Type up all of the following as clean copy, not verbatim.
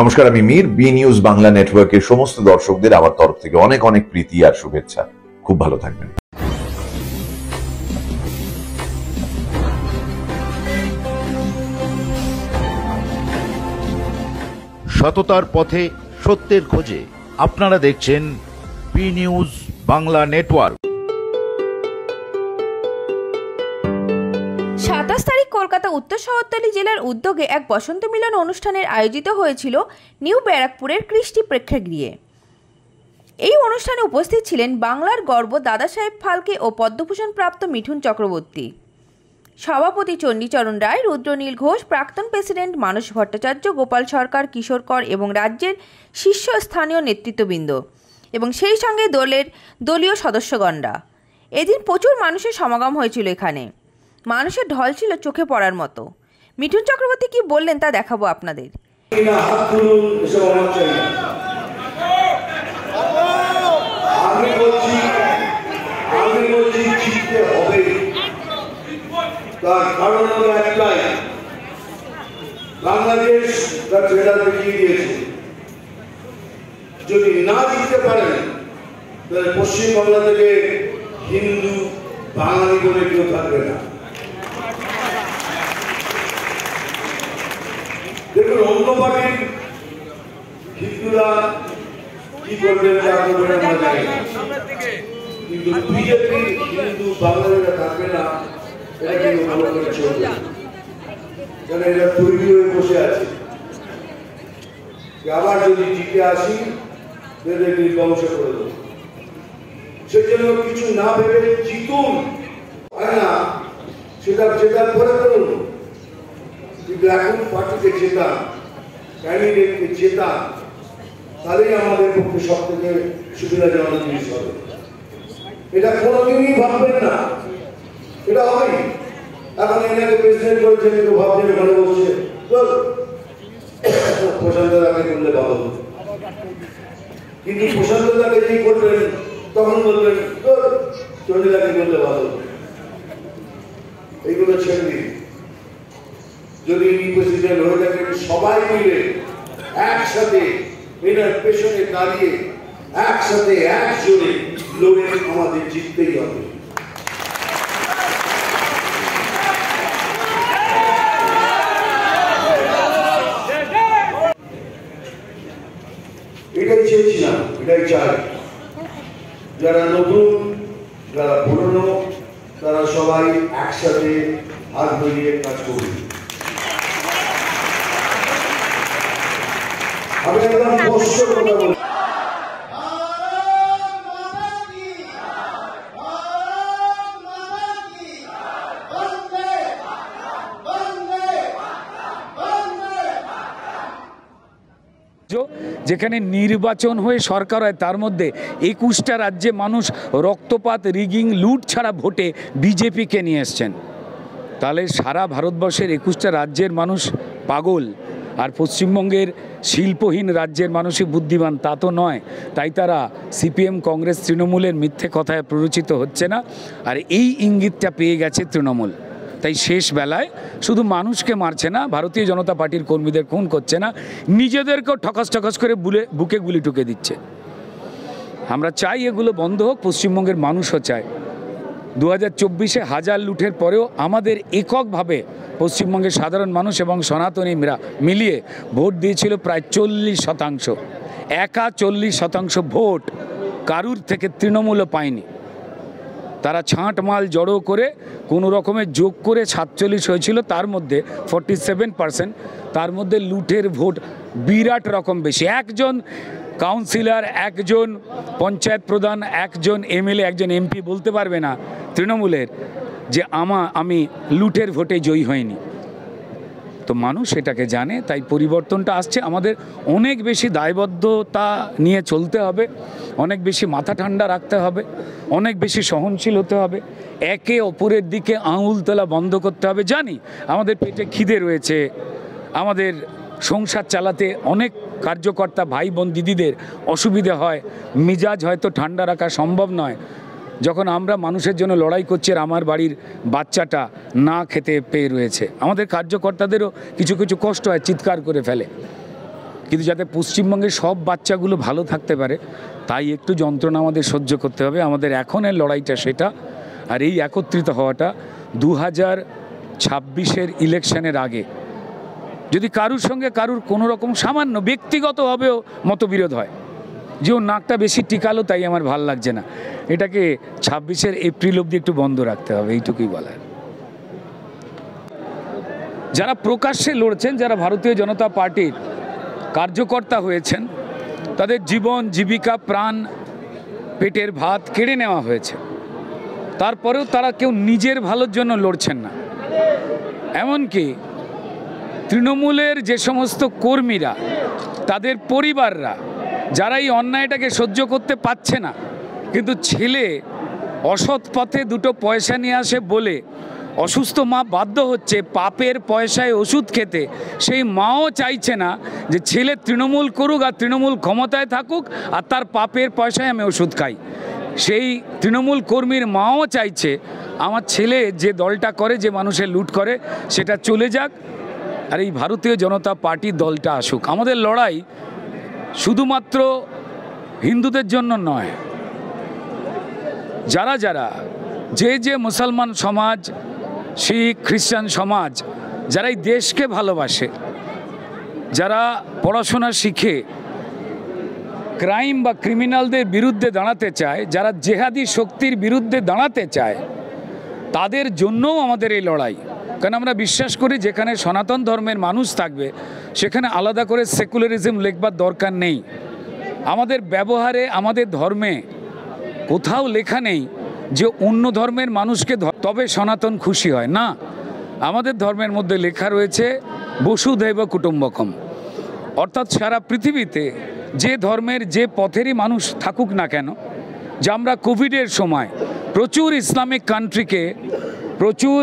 নমস্কার, আমি Mir. B news Bangla নেটওয়ার্কের সমস্ত দর্শকদের আমার তরফ থেকে অনেক অনেক প্রীতি আর শুভেচ্ছা। খুব ভালো থাকবেন। সততার পথে সত্যের খোঁজে আপনারা দেখছেন বি নিউজ বাংলা নেটওয়ার্ক। 27 তারিখ কলকাতা উত্তর শহরতলি জেলার উদ্যোগে এক বসন্ত মিলন অনুষ্ঠানের আয়োজিত হয়েছিল নিউ ব্যারাকপুরের কৃষ্টি প্রেক্ষাগৃহে। এই অনুষ্ঠানে উপস্থিত ছিলেন বাংলার গর্ব দাদা সাহেব ফালকে ও পদ্মভূষণ প্রাপ্ত মিঠুন চক্রবর্তী, সভাপতি চণ্ডীচরণ রায়, রুদ্রনীল ঘোষ, প্রাক্তন প্রেসিডেন্ট মানস ভট্টাচার্য, গোপাল সরকার, কিশোর কর এবং রাজ্যের শীর্ষস্থানীয় নেতৃত্ববৃন্দ এবং সেই সঙ্গে দলীয় সদস্যগণরা। এদিন প্রচুর মানুষের সমাগম হয়েছিল। এখানে মানুষের ঢল ছিল চোখে পড়ার মতো। মিঠুন চক্রবর্তী কি বললেন তা দেখাবো আপনাদের। তার কারণ হলো একটাই, বাংলাদেশ তার ট্রেলার দেখিয়ে দিয়েছে, যদি না জিততে পারেন তাহলে পশ্চিমবাংলা থেকে হিন্দু বাঙালি বলে কেউ থাকবে না। দেখুন, অন্য পার্টির হিন্দুরা কি করবেন তা করবেন আমরা জানি না, কিন্তু বিজেপি হিন্দু বাঙালিরা থাকবে না এটা কিন্তু ভালো করে চলবে, কারণ এরা তৈরি হয়ে বসে আছে আবার যদি জিতে আসি তাদেরকে ধ্বংস করে দেবো। সেই জন্য কিছু না ভেবে জিতুন, হয় না সেটা জেতার পরে করুন, কিন্তু এখন পার্টিকে জেতা, ক্যান্ডিডেটকে জেতা, তাহলেই আমাদের পক্ষে সব থেকে সুবিধাজনক জিনিস হবে। এটা কোনোদিনই ভাববেন না এটা হবে। এখন এনাকে প্রেসিডেন্ট করেছেন, কেউ ভাবছেন ওখানে বসছে প্রশান্ত দাকে করলে ভালো, কিন্তু প্রশান্ত দাকে যেই করবেন তখন বলবেন চন্ডিদাকে করলে ভালো। এইগুলো ছেড়ে দিন। যদি ইনি প্রেসিডেন্ট হয়ে থাকেন, সবাই মিলে একসাথে এনার পেছনে দাঁড়িয়ে একসাথে একজোরে লড়ে আমাদের জিততেই হবে। এটাই চেয়েছিলাম, এটাই চাই। যারা নতুন, যারা পুরনো, তারা সবাই একসাথে হাত মিলিয়ে কাজ করবে। আমি একদম স্পষ্ট কথা বলি, যেখানে নির্বাচন হয়ে সরকার হয়, তার মধ্যে 21টা রাজ্যে মানুষ রক্তপাত, রিগিং, লুট ছাড়া ভোটে বিজেপিকে নিয়ে এসছেন। তাহলে সারা ভারতবর্ষের 21টা রাজ্যের মানুষ পাগল, আর পশ্চিমবঙ্গের শিল্পহীন রাজ্যের মানুষই বুদ্ধিমান তা তো নয়। তাই তারা সিপিএম, কংগ্রেস, তৃণমূলের মিথ্যে কথায় প্ররোচিত হচ্ছে না, আর এই ইঙ্গিতটা পেয়ে গেছে তৃণমূল। তাই শেষ বেলায় শুধু মানুষকে মারছে না, ভারতীয় জনতা পার্টির কর্মীদের খুন করছে না, নিজেদেরকেও ঠকাস করে বুকে গুলি টুকে দিচ্ছে। আমরা চাই এগুলো বন্ধ হোক, পশ্চিমবঙ্গের মানুষও চায়। 2024-এ হাজার লুটের পরেও আমাদের এককভাবে পশ্চিমবঙ্গের সাধারণ মানুষ এবং সনাতনীরা মিলিয়ে ভোট দিয়েছিল প্রায় 40%। একা 40% ভোট কারুর থেকে তৃণমূলও পায়নি। তারা ছাঁট মাল জড়ো করে কোনো রকমের যোগ করে 47 হয়েছিল, তার মধ্যে 47%, তার মধ্যে লুটের ভোট বিরাট রকম বেশি। একজন কাউন্সিলর, একজন পঞ্চায়েত প্রধান, একজন এমএলএ, একজন এমপি বলতে পারবে না তৃণমূলের যে আমি লুটের ভোটে জয়ী হয়নি। তো মানুষ এটাকে জানে, তাই পরিবর্তনটা আসছে। আমাদের অনেক বেশি দায়বদ্ধতা নিয়ে চলতে হবে, অনেক বেশি মাথা ঠান্ডা রাখতে হবে, অনেক বেশি সহনশীল হতে হবে, একে অপরের দিকে আঙুল তোলা বন্ধ করতে হবে। জানি আমাদের পেটে খিদে রয়েছে, আমাদের সংসার চালাতে অনেক কার্যকর্তা ভাই বোন দিদিদের অসুবিধে হয়, মিজাজ হয়তো ঠান্ডা রাখা সম্ভব নয়। যখন আমরা মানুষের জন্য লড়াই করছি আর আমার বাড়ির বাচ্চাটা না খেতে পেয়ে রয়েছে, আমাদের কার্যকর্তাদেরও কিছু কিছু কষ্ট হয়, চিৎকার করে ফেলে। কিন্তু যাতে পশ্চিমবঙ্গের সব বাচ্চাগুলো ভালো থাকতে পারে তাই একটু যন্ত্রণা আমাদের সহ্য করতে হবে। আমাদের এখনের লড়াইটা সেটা। আর এই একত্রিত হওয়াটা 2026-এর ইলেকশনের আগে যদি কারুর সঙ্গে কারুর কোনো রকম সামান্য ব্যক্তিগতভাবেও মতবিরোধ হয়, যে ওর নাকটা বেশি টিকালো তাই আমার ভাল লাগছে না, এটাকে 26-এর এপ্রিল অবধি একটু বন্ধ রাখতে হবে, এইটুকুই বলার। যারা প্রকাশ্যে লড়ছেন, যারা ভারতীয় জনতা পার্টির কার্যকর্তা হয়েছেন, তাদের জীবন জীবিকা প্রাণ পেটের ভাত কেড়ে নেওয়া হয়েছে, তারপরেও তারা কেউ নিজের ভালোর জন্য লড়ছেন না। এমনকি তৃণমূলের যে সমস্ত কর্মীরা, তাদের পরিবাররা, যারা এই অন্যায়টাকে সহ্য করতে পারছে না, কিন্তু ছেলে অসৎ পথে দুটো পয়সা নিয়ে আসে বলে অসুস্থ মা বাধ্য হচ্ছে পাপের পয়সায় ওষুধ খেতে, সেই মাও চাইছে না যে ছেলে তৃণমূল করুক আর তৃণমূল ক্ষমতায় থাকুক আর তার পাপের পয়সায় আমি ওষুধ খাই। সেই তৃণমূল কর্মীর মাও চাইছে আমার ছেলে যে দলটা করে, যে মানুষের লুট করে, সেটা চলে যাক আর এই ভারতীয় জনতা পার্টির দলটা আসুক। আমাদের লড়াই শুধুমাত্র হিন্দুদের জন্য নয়, যারা যারা যে মুসলমান সমাজ, শিখ খ্রিস্টান সমাজ, যারা এই দেশকে ভালোবাসে, যারা পড়াশোনা শিখে ক্রাইম বা ক্রিমিনালদের বিরুদ্ধে দাঁড়াতে চায়, যারা জেহাদি শক্তির বিরুদ্ধে দাঁড়াতে চায়, তাদের জন্যও আমাদের এই লড়াই। কারণ আমরা বিশ্বাস করি যেখানে সনাতন ধর্মের মানুষ থাকবে সেখানে আলাদা করে সেকুলারিজম লেখবার দরকার নেই। আমাদের ব্যবহারে, আমাদের ধর্মে কোথাও লেখা নেই যে অন্য ধর্মের মানুষকে তবে সনাতন খুশি হয় না। আমাদের ধর্মের মধ্যে লেখা রয়েছে বসুধৈব কুটুম্বকম, অর্থাৎ সারা পৃথিবীতে যে ধর্মের যে পথেরই মানুষ থাকুক না কেন, যে আমরা কোভিডের সময় প্রচুর ইসলামিক কান্ট্রিকে, প্রচুর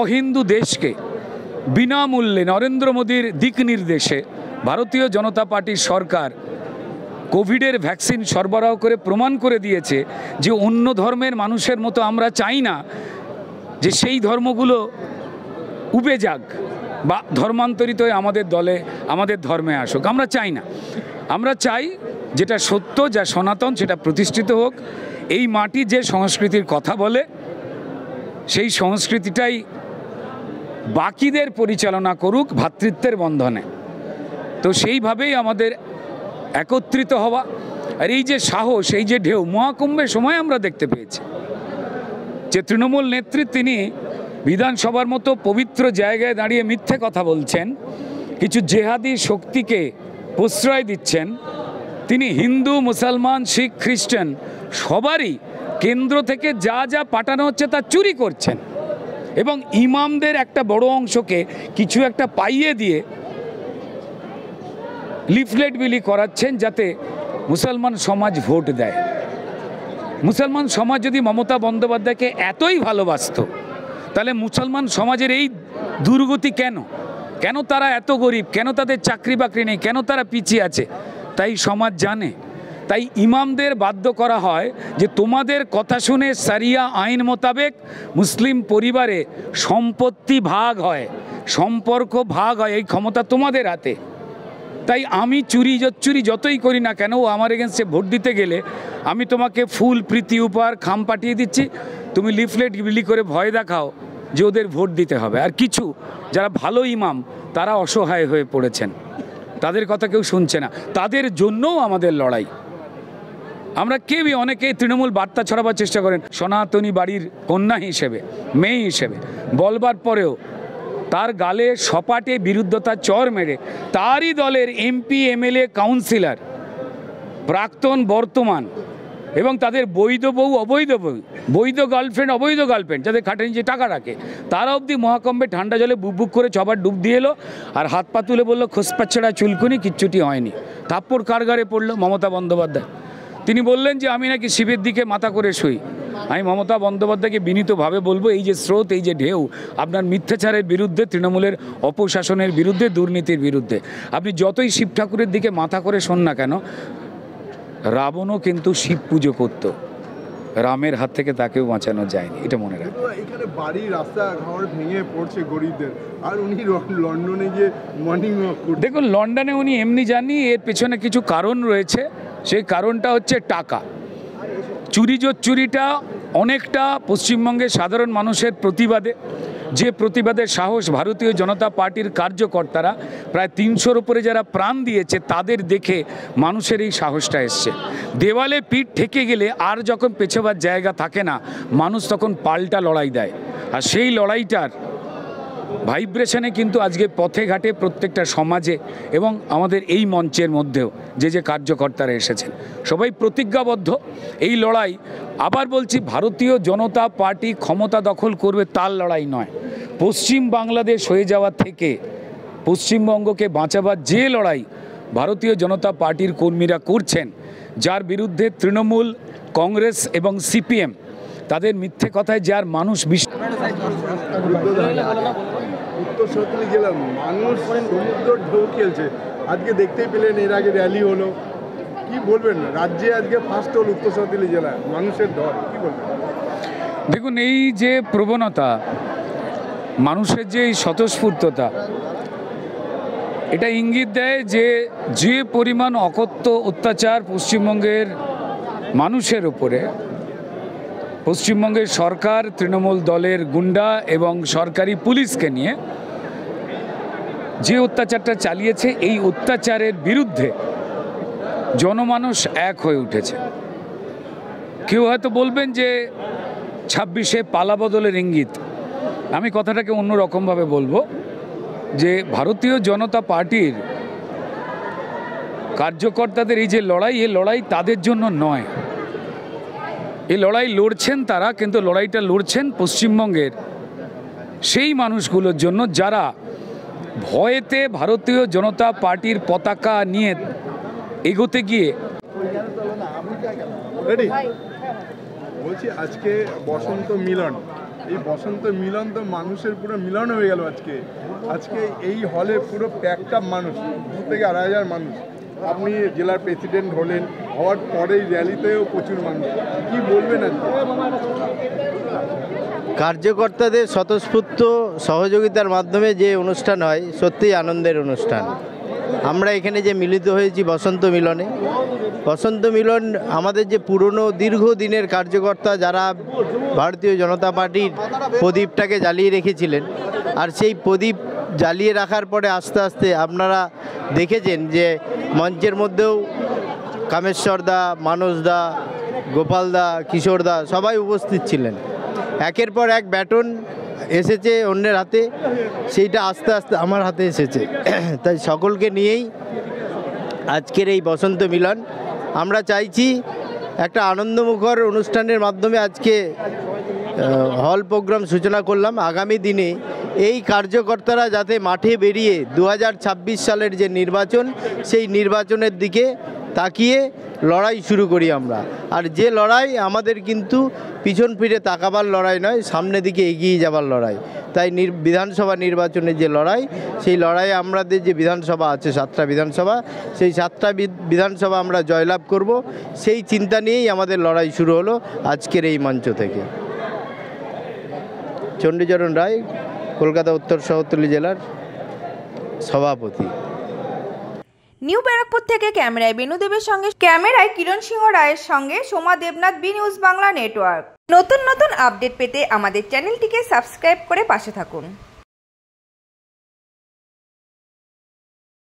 অহিন্দু দেশকে বিনামূল্যে নরেন্দ্র মোদীর দিক নির্দেশে ভারতীয় জনতা পার্টির সরকার কোভিডের ভ্যাকসিন সরবরাহ করে প্রমাণ করে দিয়েছে যে অন্য ধর্মের মানুষের মতো আমরা চাই না যে সেই ধর্মগুলো উবে যাক বা ধর্মান্তরিত হয়ে আমাদের দলে, আমাদের ধর্মে আসুক। আমরা চাই না। আমরা চাই যেটা সত্য, যা সনাতন, সেটা প্রতিষ্ঠিত হোক। এই মাটি যে সংস্কৃতির কথা বলে, সেই সংস্কৃতিটাই বাকিদের পরিচালনা করুক ভ্রাতৃত্বের বন্ধনে। তো সেইভাবেই আমাদের একত্রিত হওয়া। আর এই যে সাহস, এই যে ঢেউ, মহাকুম্ভের সময় আমরা দেখতে পেয়েছি যে তৃণমূল নেত্রী তিনি বিধানসভার মতো পবিত্র জায়গায় দাঁড়িয়ে মিথ্যে কথা বলছেন, কিছু জেহাদি শক্তিকে প্রশ্রয় দিচ্ছেন। তিনি হিন্দু, মুসলমান, শিখ, খ্রিস্টান সবারই কেন্দ্র থেকে যা যা পাঠানো হচ্ছে তা চুরি করছেন এবং ইমামদের একটা বড় অংশকে কিছু একটা পাইয়ে দিয়ে লিফলেট বিলি করাচ্ছেন যাতে মুসলমান সমাজ ভোট দেয়। মুসলমান সমাজ যদি মমতা বন্দ্যোপাধ্যায়কে এতই ভালোবাসত, তাহলে মুসলমান সমাজের এই দুর্গতি কেন? কেন তারা এত গরিব? কেন তাদের চাকরি বাকরি নেই? কেন তারা পিছিয়ে আছে? তাই সমাজ জানে। তাই ইমামদের বাধ্য করা হয় যে তোমাদের কথা শুনে সারিয়া আইন মোতাবেক মুসলিম পরিবারে সম্পত্তি ভাগ হয়, সম্পর্ক ভাগ হয়, এই ক্ষমতা তোমাদের হাতে। তাই আমি চুরি যতই করি না কেন, আমার এগেনস্টে ভোট দিতে গেলে আমি তোমাকে ফুল, প্রীতি, উপহার, খাম পাঠিয়ে দিচ্ছি, তুমি লিফলেট বিলি করে ভয় দেখাও যে ওদের ভোট দিতে হবে। আর কিছু যারা ভালো ইমাম তারা অসহায় হয়ে পড়েছেন, তাদের কথা কেউ শুনছে না, তাদের জন্যও আমাদের লড়াই। আমরা কেউই, অনেকেই তৃণমূল বার্তা ছড়াবার চেষ্টা করেন সনাতনী বাড়ির কন্যা হিসেবে, মেয়ে হিসেবে, বলবার পরেও তার গালে সপাটে বিরুদ্ধতার চর মেরে তারই দলের এমপি, এমএলএ, কাউন্সিলর, প্রাক্তন, বর্তমান এবং তাদের বৈধ বউ, অবৈধ বউ, বৈধ গার্লফ্রেন্ড, অবৈধ গার্লফ্রেন্ড, যাদের খাটে নিচে টাকা রাখে, তারা অবধি মহাকম্বে ঠান্ডা জলে বুক করে ছবার ডুব দিয়ে এলো আর হাত পা তুলে বললো খোসপাচ্ছেড়া চুলকুনি, কিচ্ছুটি হয়নি। থাপ্পড় কারগারে পড়লো মমতা বন্দ্যোপাধ্যায়। তিনি বললেন যে আমি নাকি শিবের দিকে মাথা করে শুই। আমি মমতা বন্দ্যোপাধ্যায়কে বিনীতভাবে বলবো, এই যে স্রোত, এই যে ঢেউ আপনার মিথ্যাচারের বিরুদ্ধে, তৃণমূলের অপশাসনের বিরুদ্ধে, দুর্নীতির বিরুদ্ধে, আপনি যতই শিব ঠাকুরের দিকে মাথা করে শোন না কেন, রাবণও কিন্তু শিব পুজো করত, রামের হাত থেকে তাকেও বাঁচানো যায়নি, এটা মনে রাখবেন। এখানে বাড়ি রাস্তাঘাট ভেঙে পড়ছে গরিবদের, আর উনি লন্ডনে গিয়ে মর্নিং ওয়াক করছেন। দেখুন, লন্ডনে উনি এমনি জানি, এর পেছনে কিছু কারণ রয়েছে। সেই কারণটা হচ্ছে টাকা। চুরিটা অনেকটা পশ্চিমবঙ্গের সাধারণ মানুষের প্রতিবাদে, যে প্রতিবাদের সাহস ভারতীয় জনতা পার্টির কার্যকর্তারা প্রায় 300-র উপরে যারা প্রাণ দিয়েছে তাদের দেখে মানুষের এই সাহসটা এসছে। দেওয়ালে পিঠ ঠেকে গেলে আর যখন পেছোবার জায়গা থাকে না, মানুষ তখন পাল্টা লড়াই দেয়। আর সেই লড়াইটার ভাইব্রেশনে কিন্তু আজকে পথে ঘাটে প্রত্যেকটা সমাজে এবং আমাদের এই মঞ্চের মধ্যেও যে কার্যকর্তারা এসেছেন সবাই প্রতিজ্ঞাবদ্ধ। এই লড়াই, আবার বলছি, ভারতীয় জনতা পার্টি ক্ষমতা দখল করবে তার লড়াই নয়। পশ্চিম বাংলাদেশ হয়ে যাওয়া থেকে পশ্চিমবঙ্গকে বাঁচাবার যে লড়াই ভারতীয় জনতা পার্টির কর্মীরা করছেন, যার বিরুদ্ধে তৃণমূল, কংগ্রেস এবং সিপিএম তাদের মিথ্যে কথায় যার মানুষ উত্তর শহরতলি জেলার মানুষ সমুদ্র ঢেউ খেলছে। আজকে দেখতেই পেলেন, এর আগে র্যালি হলো। কি বলবেন, রাজ্যে আজকে ফার্স্ট হল উত্তর শহরতলি জেলায় মানুষের ঢল, কি বলবেন? দেখুন, এই যে প্রবণতা, মানুষের যে এই স্বতঃস্ফূর্ততা, এটা ইঙ্গিত দেয় যে পরিমাণ অকথ্য অত্যাচার পশ্চিমবঙ্গের মানুষের উপরে পশ্চিমবঙ্গের সরকার, তৃণমূল দলের গুন্ডা এবং সরকারি পুলিশকে নিয়ে যে অত্যাচারটা চালিয়েছে, এই অত্যাচারের বিরুদ্ধে জনমানুষ এক হয়ে উঠেছে। কেউ হয়তো বলবেন যে 26-এ পালাবদলের ইঙ্গিত। আমি কথাটাকে অন্যরকমভাবে বলবো যে ভারতীয় জনতা পার্টির কার্যকর্তাদের এই যে লড়াই, এই লড়াই তাদের জন্য নয়। এই লড়াই লড়ছেন তারা, কিন্তু লড়াইটা লড়ছেন পশ্চিমবঙ্গের সেই মানুষগুলোর জন্য যারা ভয়েতে ভারতীয় জনতা পার্টির পতাকা নিয়ে এগোতে গিয়ে। বলছি, আজকে বসন্ত মিলন, এই বসন্ত মিলন তো মানুষের পুরো মিলন হয়ে গেল। আজকে এই হলে পুরো প্যাকটা মানুষ, 2 থেকে 2,500 মানুষ। আপনি জেলার প্রেসিডেন্ট হলেন, হওয়ার পরেই র্যালিতেও প্রচুর মানুষ। কি বলবেন আজকে? কার্যকর্তাদের স্বতঃস্ফূর্ত সহযোগিতার মাধ্যমে যে অনুষ্ঠান হয়, সত্যিই আনন্দের অনুষ্ঠান। আমরা এখানে যে মিলিত হয়েছি বসন্ত মিলন আমাদের যে পুরনো দীর্ঘদিনের কার্যকর্তা যারা ভারতীয় জনতা পার্টির প্রদীপটাকে জ্বালিয়ে রেখেছিলেন, আর সেই প্রদীপ জ্বালিয়ে রাখার পরে আস্তে আস্তে আপনারা দেখেছেন যে মঞ্চের মধ্যেও কামেশ্বরদা, মানসদা, গোপালদা, কিশোরদা সবাই উপস্থিত ছিলেন। একের পর এক ব্যাটন এসেছে অন্যের হাতে, সেইটা আস্তে আস্তে আমার হাতে এসেছে। তাই সকলকে নিয়েই আজকের এই বসন্ত মিলন। আমরা চাইছি একটা আনন্দমুখর অনুষ্ঠানের মাধ্যমে আজকে হল প্রোগ্রাম সূচনা করলাম। আগামী দিনে এই কার্যকর্তারা যাতে মাঠে বেরিয়ে 2026 সালের যে নির্বাচন, সেই নির্বাচনের দিকে তাকিয়ে লড়াই শুরু করি আমরা। আর যে লড়াই আমাদের কিন্তু পিছন ফিরে তাকাবার লড়াই নয়, সামনের দিকে এগিয়ে যাবার লড়াই। তাই বিধানসভা নির্বাচনের যে লড়াই, সেই লড়াইয়ে আমাদের যে বিধানসভা আছে 7টা বিধানসভা, সেই 7টা বিধানসভা আমরা জয়লাভ করব, সেই চিন্তা নিয়েই আমাদের লড়াই শুরু হলো আজকের এই মঞ্চ থেকে। চণ্ডীচরণ রায়, কলকাতা উত্তর শহরতলি জেলার সভাপতি। নিউ ব্যারাকপুর থেকে ক্যামেরায় বেনুদেবের সঙ্গে, ক্যামেরায় কিরণ সিংহ রায়ের সঙ্গে Soma Debnath, B news Bangla network. নতুন আপডেট পেতে আমাদের চ্যানেলটিকে সাবস্ক্রাইব করে পাশে থাকুন।